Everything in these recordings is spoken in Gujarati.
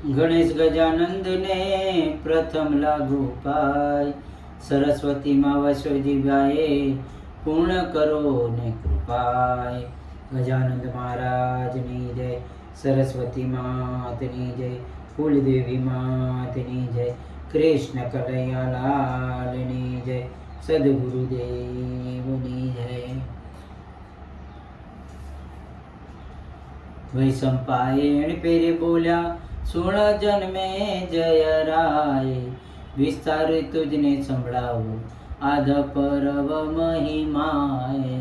ગણેશ ગજાનંદ ને પ્રથમ લાગુ પાય, સરસ્વતી માં વસોજી ગાયે પૂર્ણ કરો ને કૃપાય. ગજાનંદ મહારાજની જય, સરસ્વતી માતની જય, કુલદેવી માતની જય, કૃષ્ણ કનૈયાલાલની જય, સદગુરુદેવની જય. વૈશંપાયણ પેરે બોલ્યા સુણ જન્મે જય રાય, વિસ્તાર તુજને સંભળાવું આધ પરવ મહિમાએ.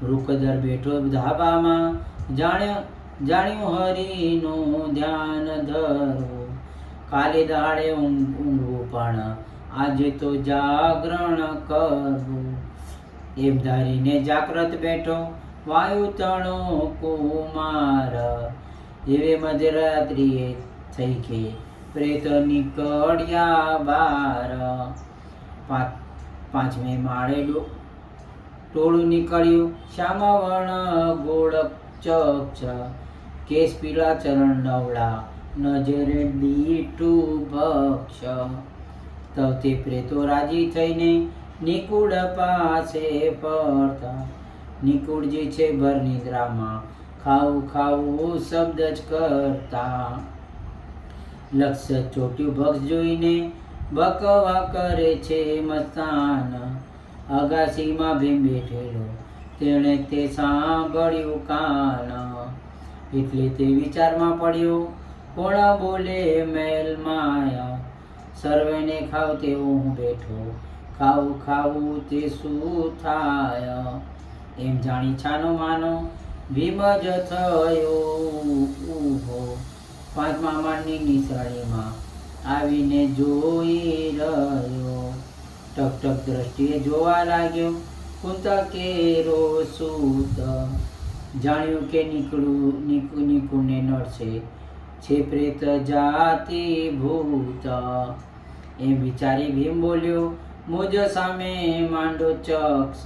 રૂકદર બેઠો ધાબામાં જાણ્યું હરિનું ધ્યાન ધરવું, કાલે દાડે ઊંઘવું પણ આજે તો જાગરણ કરવું. એમ ધારીને જાગ્રત બેઠો વાયુ તણો કુમાર, એવે મધરાત્રિએ થઈ કે પ્રેત નીકળ્યા બાર. પાંચમે માળે ટોળું નીકળ્યું શ્યામવર્ણ ગોળક ચક્ષ, કેસ પીળા ચરણ નવળા નજરે દીઠું ભક્ષ. તો તે પ્રેતો રાજી થઈને નિકુળ પાસે ફરતા, નિકુળજી છે ભર નિદ્રામાં ખાવું ખાવું શબ્દ જ કરતા. લક્ષ્ય ચોટ્યું ભક્ષ જોઈને બકવા કરે છે મસ્તાન, અગાસીમાં ભીમ બેઠેલો તેણે તે સાંભળ્યું કાન. એટલે તે વિચારમાં પડ્યો કોણ બોલે મેલ માયા, સર્વેને ખાવ તેવો હું બેઠો ખાવું ખાવું તે શું થાય. એમ જાણી છાનો માનો ભીમ જ થયો ઊભો, પાંચમા માળની નિશાળીમાં આવીને જોઈ રહ્યો. ટક ટક દ્રષ્ટિએ જોવા લાગ્યો કુંતા કેરો સૂત, જાણ્યું કે નિકુળને નડશે છે પ્રેત જાતિ ભૂત. એમ વિચારી ભીમ બોલ્યો મુજ સામે માંડો ચક્ષ,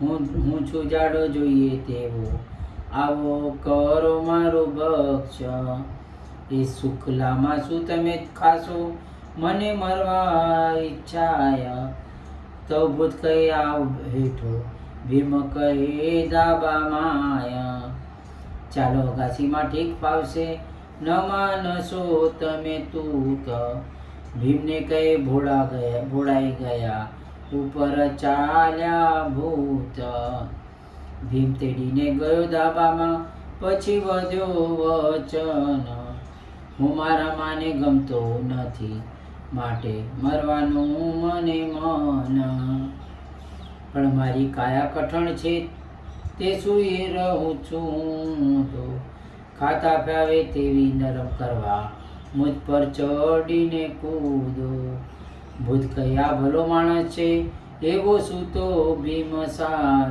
હું છું જાડો જોઈએ તેવો આવો કરો મારો ભક્ષ. એ શુક્લામાં શું તમે ખાશો મને મરવા ઈચ્છાય, તો ભૂત કહે આવ હેઠો ભીમ કહે દાબા માયા. ચાલો અગાસીમાં ઠીક ફાવશે ન માનશો તમે તૂત, ભીમને કહે ભોળાઈ ગયા ઉપર ચાલ્યા ભૂત. ભીમ તેડીને ગયો દાબામાં પછી વધ્યો વચન, હું મારા માને ગમતો નથી માટે મરવાનું મને મન. પણ મારી કાયા કઠણ છે તે સૂઈ રહું છું તો, ખાતા ફાવે તેવી નરમ કરવા મુજ પર ચડીને કૂદો. ભૂત કયા ભલો માણસ છે એવો સૂતો ભીમ સાર,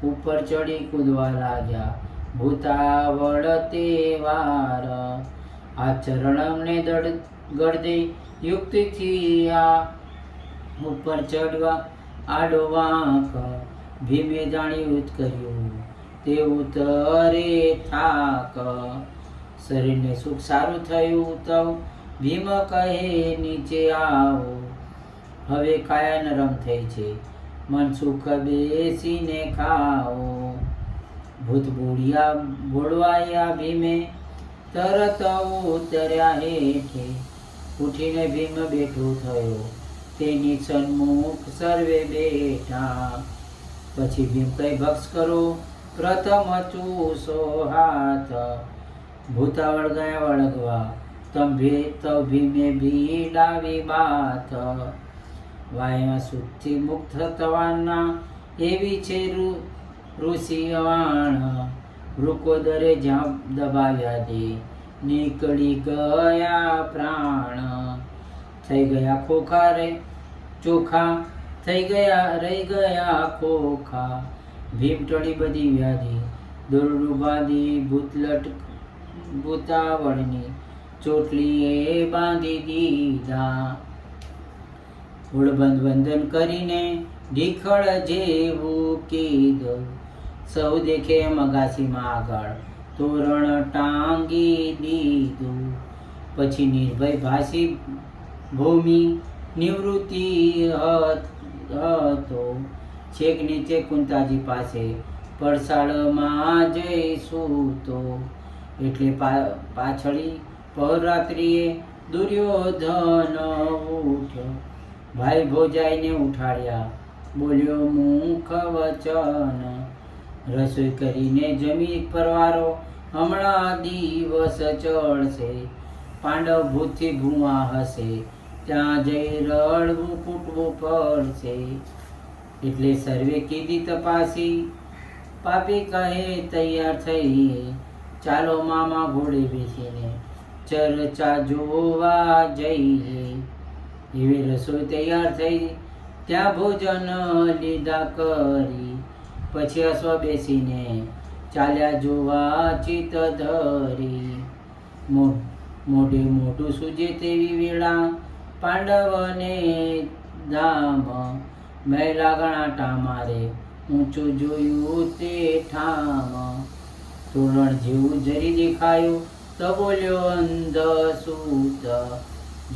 ઉપર ચડી કૂદવા લાગ્યા ભૂતાવળ તે વાર. આ ચરણને ગળદે યુક્તિથી આ ઉપર ચડવા આડો વાંક, ભીમે જાણ્યું કર્યું તે ઉતરે થાક. શરીરને સુખ સારું થયું તો ભીમ કહે નીચે આવો, હવે કાયા નરમ થઈ છે મન સુખ બેસીને ખાઓ. ભૂત બોળવાયા ભીમે તરત ઉતર્યા હેઠે, ઉઠીને ભીમ બેઠો થયો તેની સન્મુખ સર્વે બેઠા. પછી ભીમ કઈ ભક્ષ કરો પ્રથમ ચૂસો હાથ, ભૂતા વળગ્યા વળગવા તો ભીમે ભીડાવી બાથ. વાયા સુખથી મુક્ત થવાના એવી છે ઋષિ વાણ, વૃકોદરે જ્યાં દબાવ્યા દે નીકળી ગયા પ્રાણ. થઈ ગયા ખોખા રે ચોખા થઈ ગયા રહી ગયા ખોખા, ભીમ ટળી બધી વ્યાધિ દોરડું બાંધી ભૂતાવળની ચોટલીએ બાંધી દીધા. હુળબંધ બંધન કરીને ઢીખળ જેવું કીધું, સૌ દેખે મગાસીમાં આગળ તોરણ ટાંગી દીધું. પછી નિર્ભય ભાસી ભૂમિ નિવૃત્તિ હતો. છેક નીચે કુંતાજી પાસે પરસાળમાં જઈશું તો એટલે પાછળી પહરાત્રિએ દુર્યોધન ઉઠ્યો. ભાઈ ભોજાઈને ઉઠાડ્યા, બોલ્યો મુખ વચન, રસોઈ કરીને જમી પરવારો, હમણાં દિવસ ચડશે, પાંડવ ભૂતથી ભૂવા હશે, ત્યાં જઈ રડવું કૂટવું પડશે. એટલે સર્વે કીધી તપાસી, પાપી કહે તૈયાર થઈએ, ચાલો મામા ઘોડે બેસીને ચર્ચા જોવા જઈએ. એવી રસોઈ તૈયાર થઈ, ત્યાં ભોજન લીધા કરી, પછી અશ્વ બેસીને ચાલ્યા જોવા ચિત્ત ધરી. મોઢે મોઢું સૂજે તેવી વેળા, પાંડવને ધામ, મહિલા ગણાટા મારે, ઊંચું જોયું તે ઠામ. તોરણ જેવું જરી દેખાયું, તો બોલ્યો અંધ સૂત,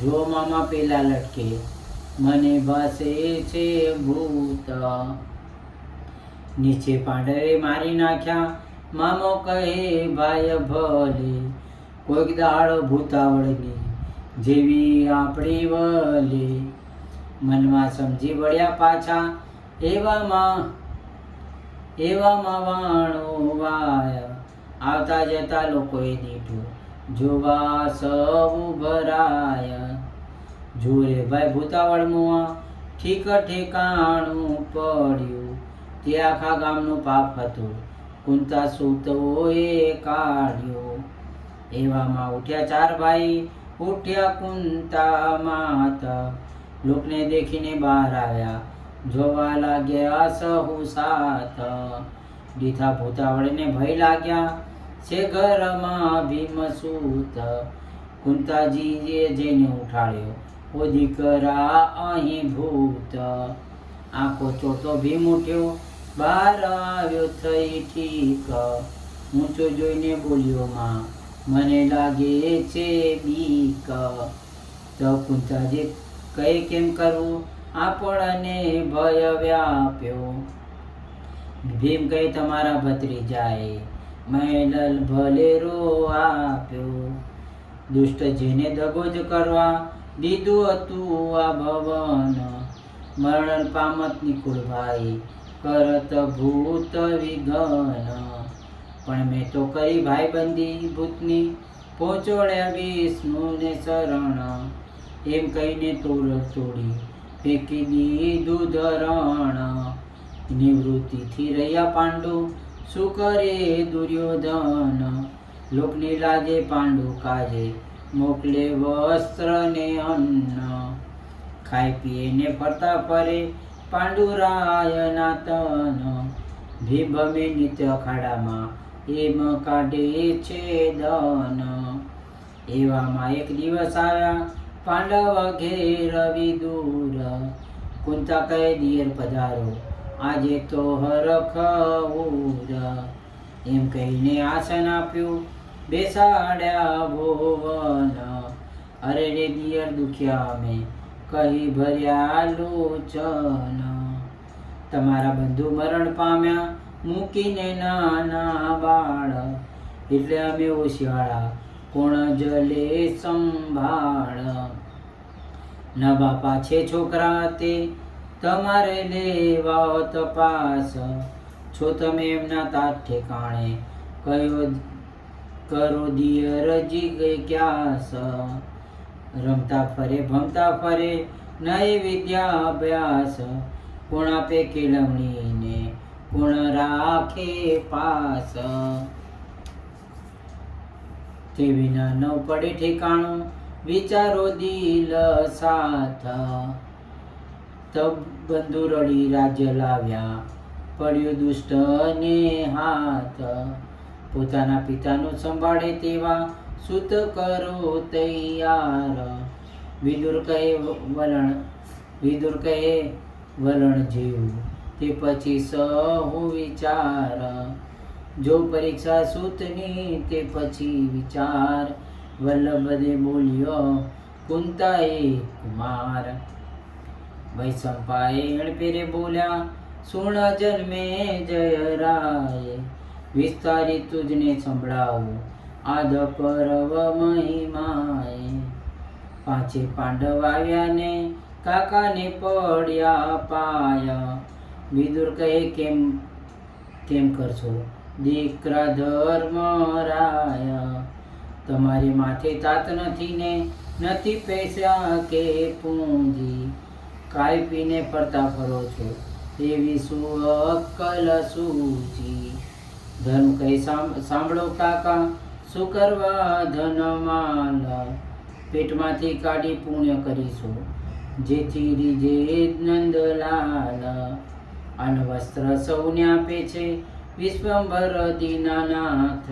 જો મામા પેલા લટકે, મને ભાસે છે ભૂત. નીચે પાંડવે મારી નાખ્યા, મામો કહે ભાઈ ભલે, કોઈક દાળ ભૂતાવળની જેવી આપણી વલે. મનમાં સમજી વળ્યા પાછા, એવામાં વાણો વાયા, આવતા જતા લોકોએ દીઠું, જોવા સૌ ભરાયા. જોરે ભાઈ ભૂતાવળ મુઆ, ઠીક ઠેકાણું પડ્યું, તે આખા ગામનું પાપ હતું, કુંતા સૂતોએ કાઢ્યો. એવામાં ઉઠ્યા ચાર ભાઈ, ઉઠ્યા કુંતા માતા, લોકને દેખીને બહાર આવ્યા, જોવા લાગ્યા સહુ સાથ. દીઠા ભૂતાવળને ભય લાગ્યા, છે ઘરમાં ભીમ સૂત. કુંતાજીએ જઈને ઉઠાડ્યો, ઓ દીકરા અહીં ભૂત. આંખો ચોટો ભીમ ઉઠ્યો, બહાર આવ્યો થઈ ઠીક, ઊંચો જોઈને બોલ્યો માં, મને લાગે છે બીક. તો કુંતાજી કહે કેમ કરવું, આપણને ભય વ્યાપ્યો. ભીમ કહે તમારા ભત્રીજાએ મહેલ ભલેરો આપ્યો, દુષ્ટ જેને દગો જ કરવા દીધું હતું આ ભવન. મરણ પામત નિકુળભાઈ કરત ભૂત વિઘન, પણ મેં તો કરી ભાઈબંધી ભૂતની, પહોંચોડ્યા વિષ્ણુને શરણ. એમ કહીને તોડ તોડી ફેંકી દીધું ધરણ. નિવૃત્તિથી રહ્યા પાંડુ, શું કરે દુર્યોધન, લોકની લાજે પાંડુ કાજે, મોકલે વસ્ત્ર ને અન્ન. ખાઈ પીને ફરતા ફરે પાંડુરાયના તન, ભીમ ભમે નિત્ય અખાડામાં, એમ કાઢે છે દન. એવામાં એક દિવસ આવ્યા પાંડવ ઘેર વિદુર, કુંતા કહે દિયર પધારો, આજે તો હરખ ઉર. એમ કહીને આસન આપ્યું, બેસાડ્યા ભુવન. અરે રે દિયર દુખ્યા અમે, કહી ભર્યા લોચન. તમારા બંધુ મરણ પામ્યા, મૂકીને નાના બાળ, એટલે અમે ઓશિયાળા કોણ જલે સંભાળ. ન બાપા છે છોકરા તે, તમારે લેવા તપાસ, છો તમે એમના તાત ઠેકાણે, કયો કરો દિયર જી ક્યાસ. રમતા ફરે ભમતા ફરે નય વિદ્યા અભ્યાસ, કોણ આપે કેળવણીને કોણ રાખે પાસ. તે વિના ન પડે ઠેકાણું, વિચારો દિલ સાથ. તબ બંધુ રડી રાજ્ય લાવ્યા, પડ્યો દુષ્ટને હાથ. પોતાના પિતાનું સંભાળે તેવા, સુત કરો તૈયાર. વિદુર કહે વલણ જેવું, તે પછી સહુ વિચાર. જો પરીક્ષા સૂતની તે પછી વિચાર, વલ્લભદે બોલ્યો કુંતાએ કુમાર. વૈશંપાયણ પેરે બોલ્યા સુણ જન્મે જય રાય. વિસ્તારી તુજને સંભળાવું આદ પર્વ મહિમાએ. પાંચે પાંડવ આવ્યા ને કાકાને પડ્યા પાયા. વિદુર કહે કેમ કેમ કરશો દીકરા ધર્મરાય. તમારી માથે તાત નથી ને નથી પૈસા કે પૂંજી. ખાઈ પીને ફરતા ફરો છો એવી શું અક્કલ સૂજી. ધર્મ કહે સાંભળો કાકા શું કરવા ધનમાલ. પેટમાંથી કાઢી પુણ્ય કરીશું જેથી રીજે નંદલાલ. અન્ન વસ્ત્ર સૌને આપે છે વિશ્વંભર દીનાનાથ.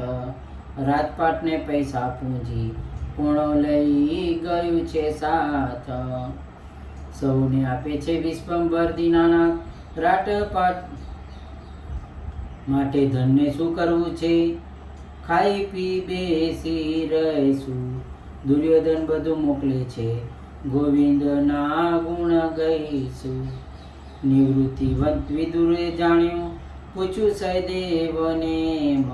રાજપાટને પૈસા પૂંજી પૂર્ણો લઈ ગયું છે સાથ. સૌને આપે છે વિશ્વંભર દીનાનાથ. રાજપાટ માટે ધનને શું કરવું છે ખાઈ પી બેસી રહીશું. દુર્યોધન બધું મોકલે છે ગોવિંદના ગુણ ગઈશું. નિવૃત્તિવંત વિદુરે જાણ્યું પૂછ્યું સહદેવને એમ.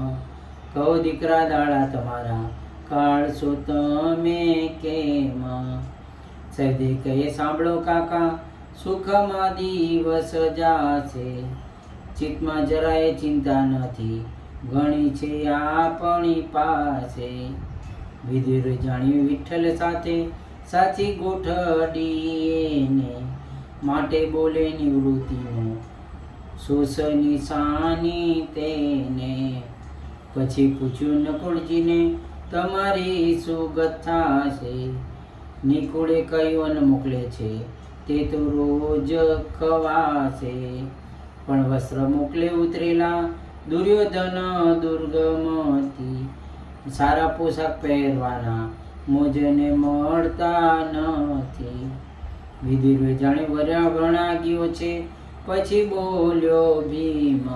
કહો દીકરા દાડા તમારા કાઢશો તમે કેમ. સહદેવ કહે સાંભળો કાકા સુખમાં દિવસ જાશે. ચિત્તમાં જરાય ચિંતા નથી ઘણી છે આપણી પાસે. વિદુરે જાણ્યું વિઠ્ઠલ સાથે સાચી ગોઠડીને. માટે બોલે નિવૃત્તિનું શોષની સાની તેને. પછી પૂછ્યું નકુળજીને તમારી સુગથા છે. નિકુળે કહ્યું અન્ન મોકલે છે તે તો રોજ ખવાશે. પણ વસ્ત્ર મોકલે ઉતરેલા દુર્યોધન દુર્ગમથી. સારા પોશાક પહેરવાના મોજને મળતા નથી. વિદુરે જાણે વણાગ્યો છે પછી બોલ્યો ભીમ.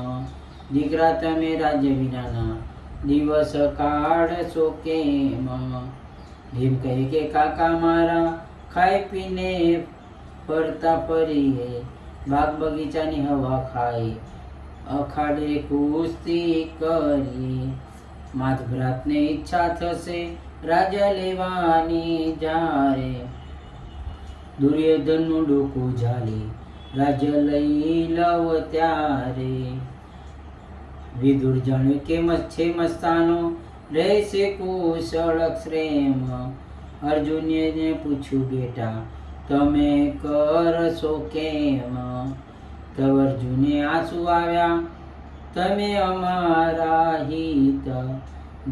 દીકરા તમે રાજ્ય વિનાના દિવસ કાઢશો કેમ. ભીમ કહે કે કાકા મારા ખાઈ પીને ફરતા ફરીએ. બાગ બગીચાની હવા ખાઈ અખાડે કુસ્તી કરીએ. માતભ્રાતને ઈચ્છા થશે રાજા લેવાની જ્યારે. દુર્યોધનનું ડોકું ઝાલી રાજ્ય લઈ લવ ત્યારે. વિદુર જાણ્યું કેમ છે મસ્તાનો રહેશે કુશળ ક્ષેમ. અર્જુને પૂછ્યું બેટા તમે કરશો કેમ. તવ અર્જુને આંસુ આવ્યા તમે અમારા હિત.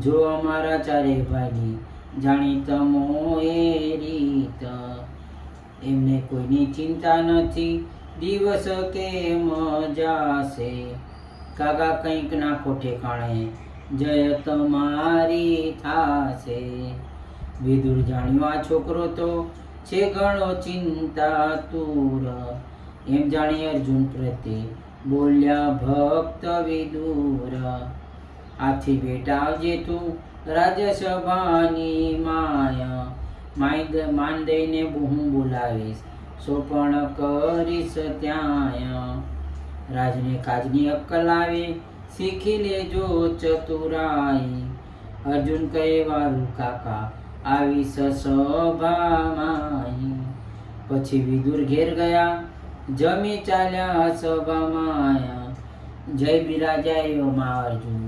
જો અમારા ચારે ભાઈની જાણી તમો એ રીત. એમને કોઈની ચિંતા નથી દિવસ કેમ જાશે. કાકા કંઈક નાખો ઠેકાણે જય તમારી થાશે. વિદુર જાણ્યું આ છોકરો તો છે ઘણો ચિંતાતુર. એમ જાણી અર્જુન પ્રત્યે બોલ્યા ભક્ત વિદુર. આથી બેટા આવજે તું રાજ્યસભાની માયા. માન દઈને હું બોલાવીશ સોપણ કરીશ ત્યાં. રાજને કાજની અક્કલ આવે શીખી લેજો ચતુરાઈ. અર્જુન કહે વારું કાકા આવીશ સભામાં. પછી વિદુર ઘેર ગયા જમી ચાલ્યા સભામાં. જય બિરાજાયો માં અર્જુન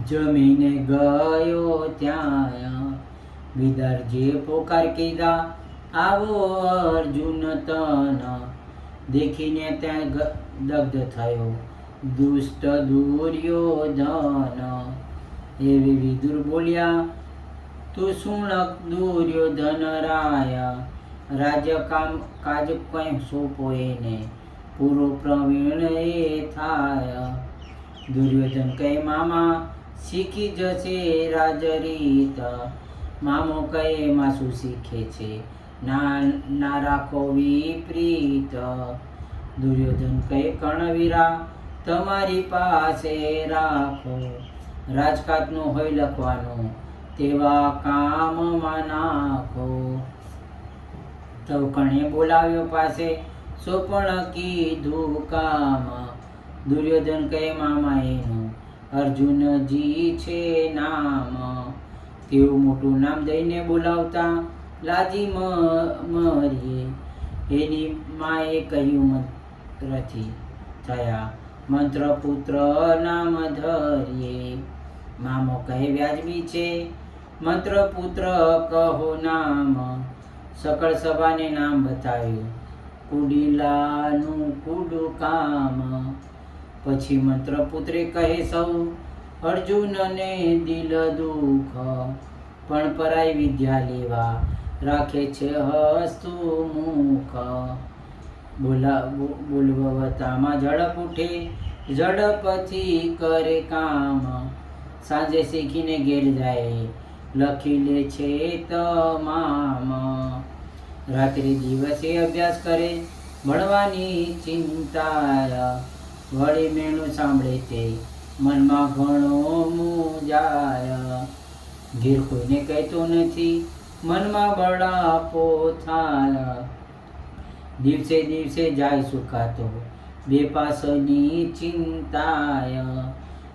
જમીને ગયો ત્યાં. વિદરજીએ પોકાર કીધા આવો અર્જુન તન. દેખીને ત્યાં દગ્ધ થયો દુષ્ટ દુર્યોધન. એવી વિદુર બોલ્યા તું સુણક દુર્યોધન રાય. રાજ્ય કાજ કઈ સોંપો એને પૂરો પ્રવીણ એ થાય. દુર્યોધન કહે મામા શીખી જશે રાજરીત. મામો કહે એમાં શું શીખે છે ના રાખો વિપરીત. દુર્યોધન કહે કર્ણવીરા તમારી પાસે રાખો રાજકાજનું હોય લખવાનું તેવા કામમાં નાખો. તવકણે બોલાવ્યો પાસે, સોપણ કીધું કામ. દુર્યોધન કહે મામા એનું અર્જુનજી છે નામ. તેવું મોટું નામ દઈને બોલાવતા લાજી મરીએ. એની માએ કહ્યું મંત્રથી થયા, મંત્ર પુત્ર નામ ધરીએ. મામો કહે વ્યાજબી છે, મંત્ર પુત્ર કહો નામ. સકળ સભાને નામ બતાવ્યું, કુડીલાનું કુડું કામ. પછી મંત્ર પુત્રે કહે સૌ, અર્જુનને દિલ દુઃખ. પણ પરાઈ વિદ્યા લેવા રાખે છે હસ્તું મુખ. બોલવતામાં ઝડપ ઉઠે, ઝડપથી કરે કામ. સાંજે શીખીને ઘેર જાય, લખી લે છે તમામ. રાત્રિ દિવસે અભ્યાસ કરે, ભણવાની ચિંતા. વળી મેણું સાંભળે તે, મનમાં ઘણો મૂંઝાય. ઘેર કોઈને કહેતો નથી, મનમાં બળાપો થાય. દિવસે દિવસે જાય સુકાતો, બે પાસની ચિંતાય.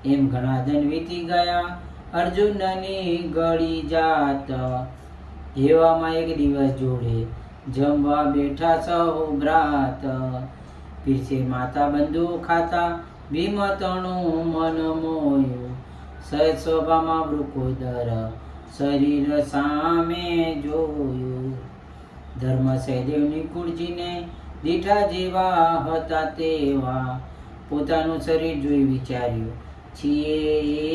એમ ઘણા ધન વીતી ગયા, અર્જુનની ગળી જાત. એવામાં એક દિવસ જોડે જમવા બેઠા સહુ ભ્રાત. પીરસે માતા બંધુ ખાતા, ભીમ તણું મન મોયું. સહજ સ્વભાવમાં વૃકોદર, શરીર સામે જોયું. ધર્મ સહદેવની કુળજીને દીઠા જેવા હતા તેવા. પોતાનું શરીર જોઈ વિચાર્યું, છીએ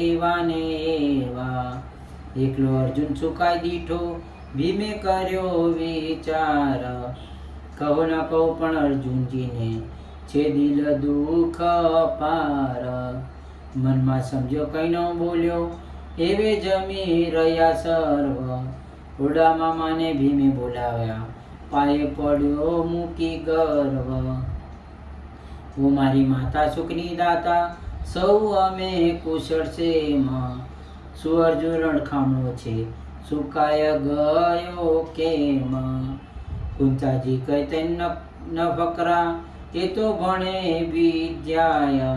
એવા ને એવા. એકલો અર્જુન સુકાઈ દીઠો, ભીમે કર્યો વિચાર. કહો ન કહો પણ અર્જુનજીને છે દિલ દુઃખ પાર. મનમાં સમજો કઈ ન બોલ્યો, એવે જમી રહ્યા સર્વ. ઓરડા મામાને ભીમે બોલાવ્યા, પાયે પડ્યો મૂકી ગર્વ. હું મારી માતા સુખની દાતા, સૌ અમે કુશળ છે. શું અર્જુન રણખામણો છે, સુકાય ગયો કેમ. કુંતાજી કહે તેમ ન ફકરા, એ તો ભણે વિદ્યાય.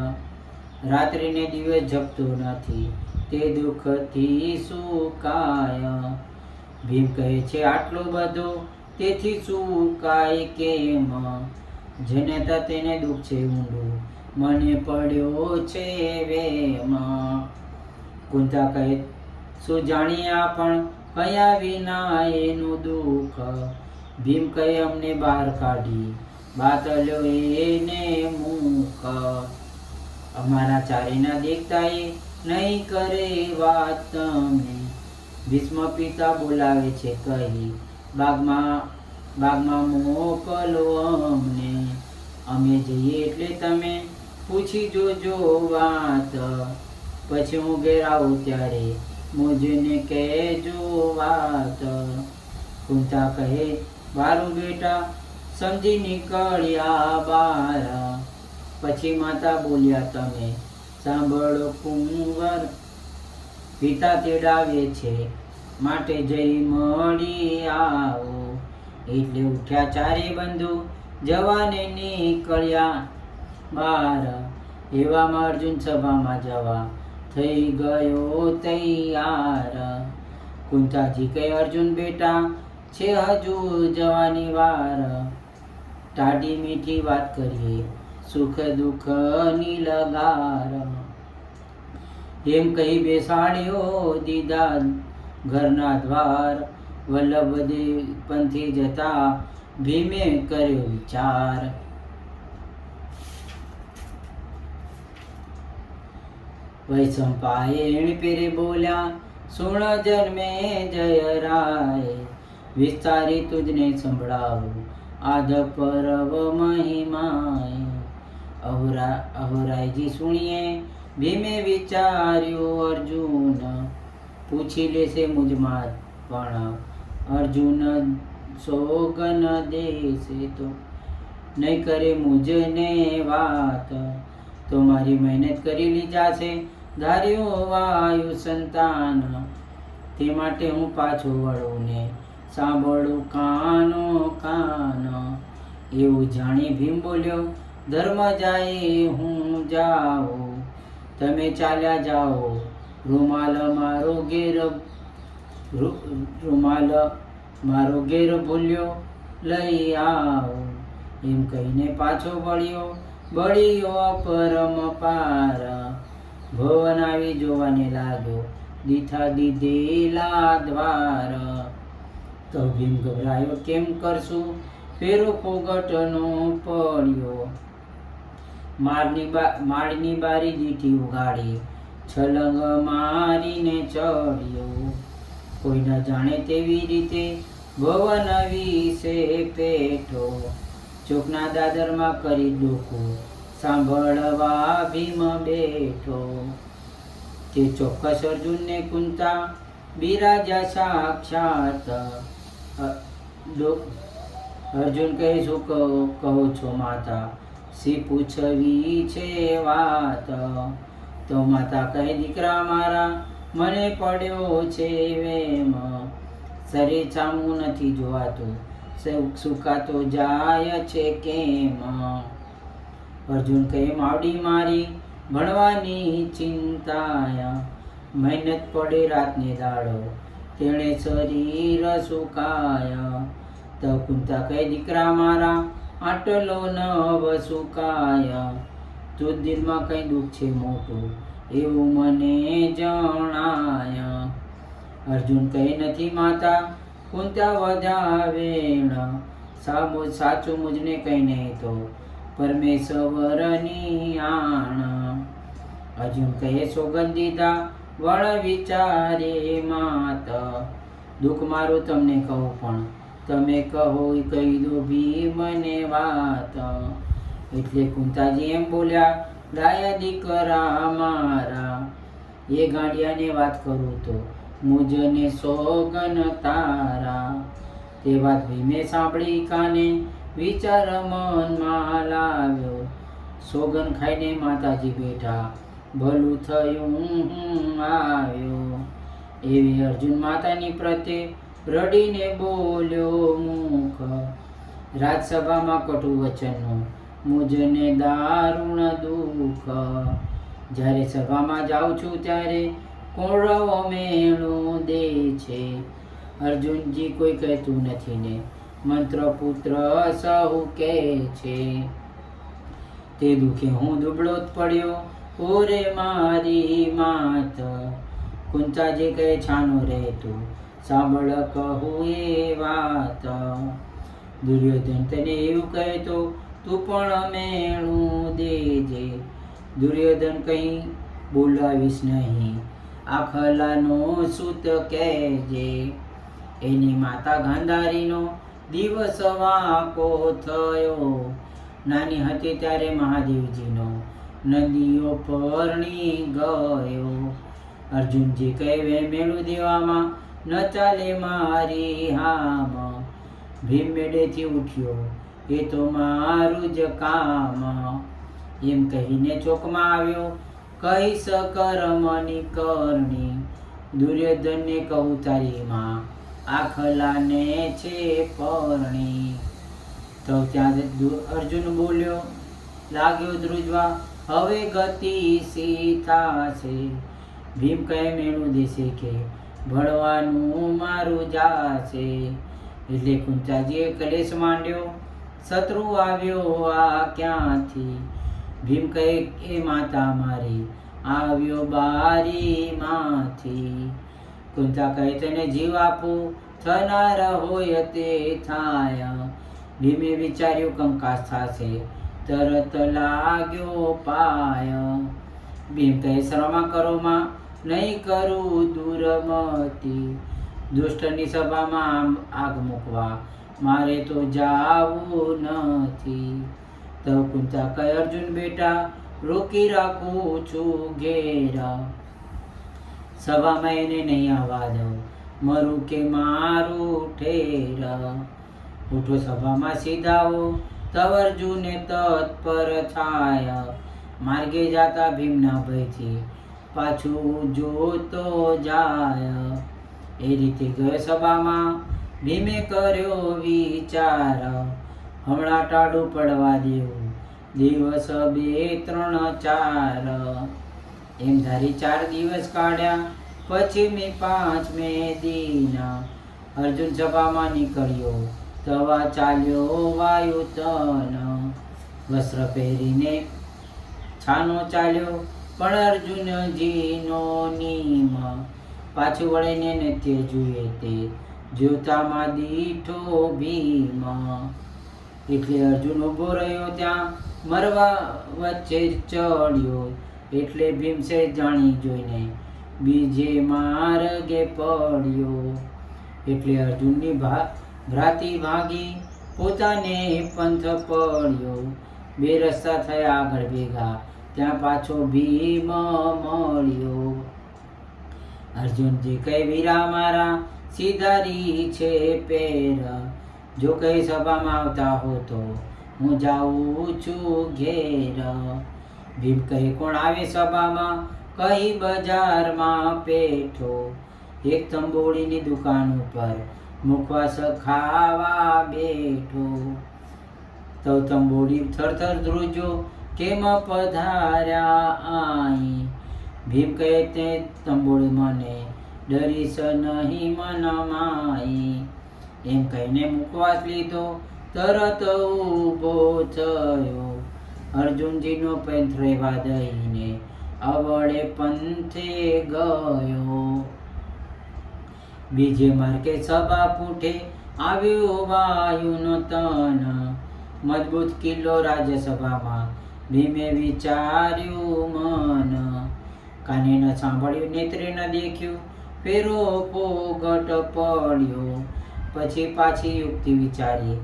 રાત્રિને દિવસ જપતો નથી, તે દુઃખથી સુકાય. ભીમ કહે છે આટલો બધો, તેથી સુકાય કેમ. જેને તેને દુઃખ છે ઊંડું, મને પડ્યો છે વેમ. કુંતા કહે શું જાણીએ આપણ, કયા વિના એનું દુઃખ. ભીમ કહે અમને બહાર કાઢી, બાતલ્યો એને મુખ. અમારા ચારેના દેખતા એ નહીં કરે વાત તમને. ભીષ્મ પિતા બોલાવે છે કહી, બાગમાં મોકલો અમને. અમે જઈએ એટલે તમે પૂછી જોજો વાત. પછી હું ઘેર આવું ત્યારે મુજને કહેજો વાત. કુંતા કહે બારું બેટા, સમજી નીકળ્યા બાર. પછી માતા બોલ્યા તમે સાંભળો કુંવર, પિતા તેડાવે છે માટે જઈ મળી આવો. એટલે ઉઠ્યા ચારે બંધુ, જવાને નીકળ્યા બાર. એવામાં અર્જુન સભામાં જવા થઈ ગયો તૈયાર. કુંતાજી કહે અર્જુન બેટા, છે હજુ જવાની વાર. ટાઢી મીઠી વાત કરીએ, સુખ દુઃખની લગાર. એમ કહી બેસાડ્યો દીદા ઘરના દ્વાર. વલ્લભ પંથી જતા ભીમે કર્યો વિચાર. વૈશંપાયણ પેરે બોલ્યા, સુણ જન્મે જય રાય. વિસ્તારી તુજને સંભળાવું, આધ પરવ મહિમાય. અહોરાયજી સુણીએ, ભીમે વિચાર્યું અર્જુન. પૂછી લેશે મુજમાં પણ, અર્જુન સોગન દેશે તો નહીં કરે મુજને વાત. તો મારી મહેનત કરી લીધા છે, ધાર્યો વાયુ સંતાન. તે માટે હું પાછો વળું ને સાંભળું કાનો કાન. એવું જાણી ભીમ બોલ્યો, ધર્મ જાય હું જાઉં, તમે ચાલ્યા જાઓ, રૂમાલ મારો ઘેર ભૂલ્યો લઈ આવો. એમ કહીને પાછો બળ્યો અપરમ પાર. ભવન આવી જોવાને લાગ્યો, દીઠા દીધેલા દ્વાર. તો ભીમ ગભરાયો, કેમ કરશું, ફેરો ફોગટનો પડ્યો. માળની બારી દીઠી ઉગાડી, છલંગ મારીને ચડ્યો. કોઈ ન જાણે તેવી રીતે ભવન વિશે પેઠો. ચોકના દાદરમાં કરી ડોકું, સાંભળવા ભીમ બેઠો. તે ચોક્કસ અર્જુનને કુંતા બિરાજા સાક્ષાત. અર્જુન કહે, શું કહો છો માતા, શી પૂછવી છે વાત. તો માતા કહે, દીકરા મારા મને પડ્યો છે વેમ. શરીર સામું નથી જોવાતું, સુકાતો જાય છે કેમ. અર્જુન કહે, માવડી મારી ભણવાની ચિંતા, મહેનત પડે રાતને દાડો, તેણે શરીર સુકાય. તો કુંતા કહે, દીકરા મારા આટલો નવ સુકાય, તું દિલમાં કઈ દુઃખ છે મોટું, એવું મને જણાય. અર્જુન કહે, નથી માતા, કુંતા વધાવેણ, સાચું મુજને કઈ નહીં તો પરમેશ્વરની આણ. અર્જુન કહે, સોગંદ દીધા વળ વિચારે માત. દુઃખ મારું તમને કહું પણ તમે કહો કહી દો ભીમને વાત. એટલે કુંતાજી એમ બોલ્યા, ડાયા દીકરા મારા, એ ગાંડિયાને વાત કરું તો મુજને સોગન તારા. તે વાત ભીમે સાંભળી કાને, વિચાર મનમાં લાવ્યો. સોગન ખાઈને માતાજી બેઠા, ભલું થયું હું આવ્યો. એવી અર્જુન માતાની પ્રત્યે રડીને બોલ્યો મુખ. રાજસભામાં કટુ વચનનું મુજને દારૂણ દુઃખ. જ્યારે સભામાં જાઉં છું ત્યારે કૌરવ મેળો દે છે. અર્જુનજી કોઈ કહેતું નથી ને મંત્ર પુત્ર સહુ કહે છે. તે દુઃખે હું દુબળો જ પડ્યો, ઓરે મારી માત. કુંતાજી કહે, છાનો રહેતું, સાંભળ કહું એ વાત. દુર્યોધન તને એવું કહે તો તું પણ મેળું દેજે. દુર્યોધન કંઈ બોલાવીશ નહીં, આખલાનો સૂત કહેજે. એની માતા ગાંધારીનો દિવસ વાંકો થયો. નાની હતી ત્યારે મહાદેવજીનો નદીઓ પરણી ગયો. અર્જુનજી કહે, મેળું દેવામાં ન ચાલે મારી હામ. ભીમ મેળેથી ઉઠ્યો, એ તો મારું જ કામ. એમ કહીને ચોકમાં આવ્યો, કહીશ કર્મની કરણી. દુર્યોધનને કહું તારી માં, આખલાને છે પરણી. તો ત્યાં અર્જુન બોલ્યો, લાગ્યો ધ્રુજવા, હવે ગતિ સીતા છે. ભીમ કહે, મેળું દેશે કે ભણવાનું મારું જાશે. એટલે કુંતાજીએ કલેશ માંડ્યો, શત્રુ આવ્યો આ ક્યાંથી. ભીમ કહે, એ માતા મારી આવ્યો બારીમાંથી. કુંતા કહે, તને જીવ આપું, થનાર હોય તે થાય. ભીમે વિચાર્યું કંકાસ થશે, તરત લાગ્યો પાય. ભીમ કહે, શરમા કરો માં, નહીં કરું દુર્મતી. દુષ્ટની સભામાં આગ મૂકવા મારે તો જાવું નથી. તો કુંતા કહે, અર્જુન બેટા, રોકી રાખું છું ઘેર. સભામાં એને નહીં આવવા દઉં, મરું કે મારું ઠેર. ઉઠો સભામાં સીધાઓ, તવ અર્જુને તત્પર છાય. માર્ગે જાતા ભીમના ભયથી પાછું જોતો જાય. એ રીતે ગયો સભામાં, ભીમે કર્યો વિચાર, હમણાં ટાઢું પડવા દેવું, દિવસ 2 3 4. એમ ધારી 4 દિવસ કાઢ્યા, પછી 5મે દિન અર્જુન સભામાં નીકળ્યો, તવા ચાલ્યો વાયુતન. વસ્ત્ર પહેરીને છાનો ચાલ્યો, પણ અર્જુનજીનો નીમ, પાછું વળીને નૃત્ય જુએ તે, જોતામાં દીઠો ભીમ. એટલે અર્જુન ઊભો રહ્યો ત્યાં, મરવા વચ્ચે ચડ્યો, એટલે ભીમસે જાણી જોઈને બીજે માર્ગે પડ્યો. એટલે અર્જુનની ભ્રાતિ ભાગી, પોતાને પંથ પડ્યો, 2 રસ્તા થયા આગળ ભેગા, ત્યાં પાછો ભીમ મળ્યો. અર્જુનજી કહે, વીરા મારા સીધારી છે પેર, જો કઈ સભામાં આવતા હો તો હું જાઉં છું ઘેર. ભીમ કહે, કોણ આવે સભામાં? કહી બજારમાં પેઠો, એક તંબોળીની દુકાન ઉપર મુખવાસ ખાવા બેઠો. તો તંબોળી થરથર ધ્રુજો, કેમ પધાર્યા આઈ? ભીમ કહે, તે તંબોળી મને ડરીશ નહીં મન માઈ. એમ કહીને મુખવાસ લીધો, તરત ઊભો થયો, અર્જુનજીનો પંથ રહેવા દઈને અવળે પંથે ગયો. બીજે માર્ગે સભા પૂઠે આવ્યો વાયુનો તન, મજબૂત કિલ્લો રાજ્યસભામાં ભીમે વિચાર્યું મન. કાને ન સાંભળ્યું, નેત્રે ન દેખ્યું, ફેરો પોગટ પડ્યો. પછી પાછી યુક્તિ વિચારી,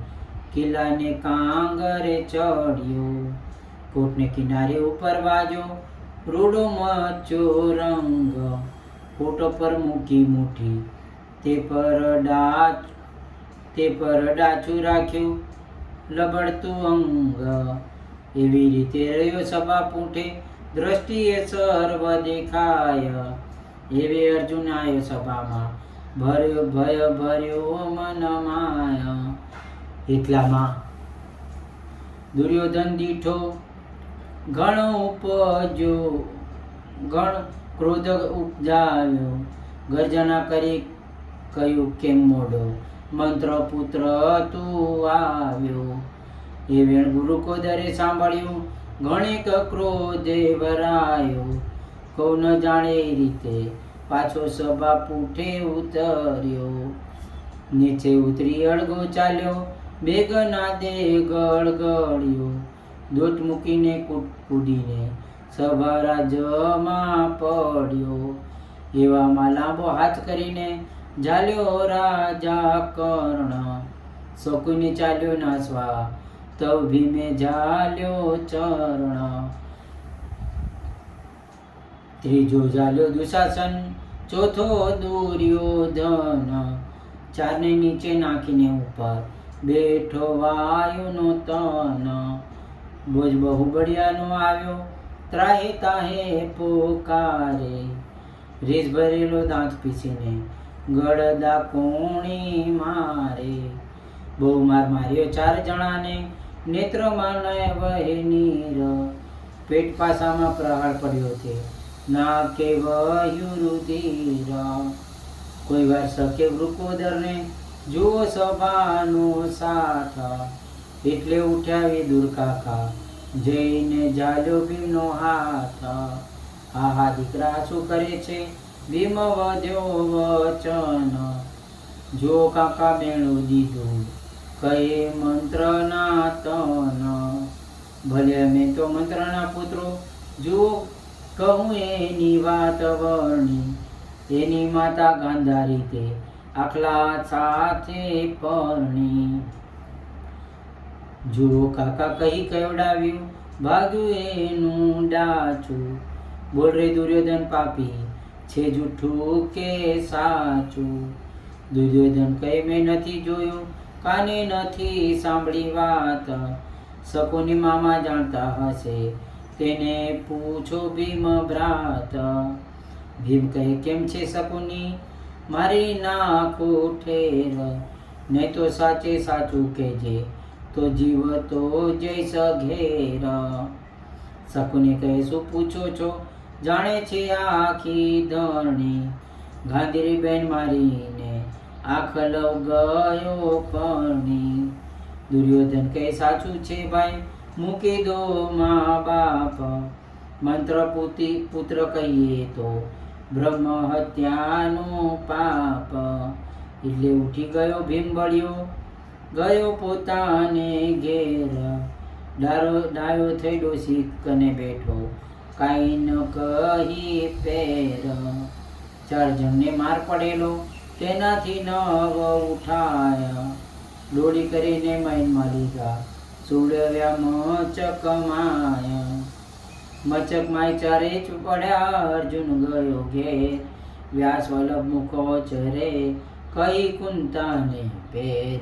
કિલ્લાને કાંગરે ચડ્યો. કોટને કિનારે ઉપર વાજો, રૂડો મચ્ચો રંગ, કોટ પર મૂકી મુઠ્ઠી, તે પર ડાચું રાખ્યું લબડતું અંગ. એવી રીતે રહ્યો સભા પૂઠે, દ્રષ્ટિએ સર્વ દેખાય. એવે અર્જુન આવ્યો સભામાં, ભર્યો ભય ભર્યો મન માય. એટલામાં દુર્યોધન દીઠો ઘણો ઉપજ્યો, ઘણ ક્રોધ ઉપજાવ્યો, ગર્જના કરી કહ્યું, કેમ મોડો મંત્ર પુત્ર તું આવ્યો. એ વેણ ગુરુ કોદરે સાંભળ્યું, ઘણીક ક્રોધે ભરાયો. કહું ન જાણે એ રીતે પાછો સભા પૂઠે ઉતર્યો. નીચે ઉતરી અળગો ચાલ્યો, બેગના દે ગળગળ્યો. દોટ મૂકીને કૂદીને સભા રાજમાં પડ્યો. એવામાં લાંબો હાથ કરીને ઝાલ્યો રાજા કર્ણ. શકુની ચાલ્યો નાસવા, તવ ભીમે ઝાલ્યો ચરણ. ત્રીજો ઝાલ્યો દુશાસન, ચોથો દુર્યોધન. 4ને નીચે નાખીને ઉપર બેઠો વાયુનો તન. બોજ બહુબળિયાનો આવ્યો, ત્રાહે તાહે પોકારે. રીસ ભરેલો દાંત પીસીને ગળદા કોણી મારે. બહુ માર માર્યો 4 જણાને, નેત્રમાં ન વહે નીર. પેટ પાસામાં પ્રહાર પડ્યો છે, નાકે વહ્યું રુધિર. કોઈ વાર સકે વૃકોદરને જુઓ સભાનો સાથ, એટલે ઉઠ્યા વિદુર કાકા, જઈને ઝાલ્યો ભીમનો હાથ. આહા દીકરા શું કરે છે? ભીમ વધ્યો વચન, જો કાકા મેળો દીધું, કહે મંત્રના તન. ભલે અમે તો મંત્રના પુત્રો, જુઓ કહું એની વાત વર્ણી. એની માતા ગાંધારી તે આખલા સાથે પરણી. જુઓ કાકા કહી કવડાવ્યું, ભાગ્યું એનું ડાચું. બોલ રે દુર્યોધન પાપી, છે જૂઠું કે સાચું? દુર્યોધન કહે, મેં નથી જોયું, કાને નથી સાંભળી વાત. શકુની મામા જાણતા હશે, તેને પૂછો ભીમ ભ્રાત. ભીમ કહે, કેમ છે શકુની? મારી નાખું ઠેર. નહીં તો સાચે સાચું કહેજે, તો જીવ તો જઈશ ઘેર. શકુને કહે શું પૂછો છો, જાણે છે આખી ધરણી. ગાંધીરી બેન મારીને આંખ લવ ગયો પરણી. દુર્યોધન કહે સાચું છે ભાઈ, મૂકી દો મા બાપ. મંત્ર પુત્ર કહીએ તો બ્રહ્મ હત્યાનું પાપ. એટલે ઉઠી ગયો ભીમ બળ્યો, ગયો પોતાને ઘેર. ડાયો થઈ ડોસી કને બેઠો, કાંઈ ન કહી પેર. 4 જણને માર પડેલો, તેનાથી નવ ઉઠાય. દોડી કરીને માઇનમાં લીધા, સુડવ્યા મચક માય. મચક માય 4 પડ્યા, અર્જુન ગયો ઘેર. વ્યાસ વલ્લભ મુખો ચરે, કઈ કુંતાને પેર.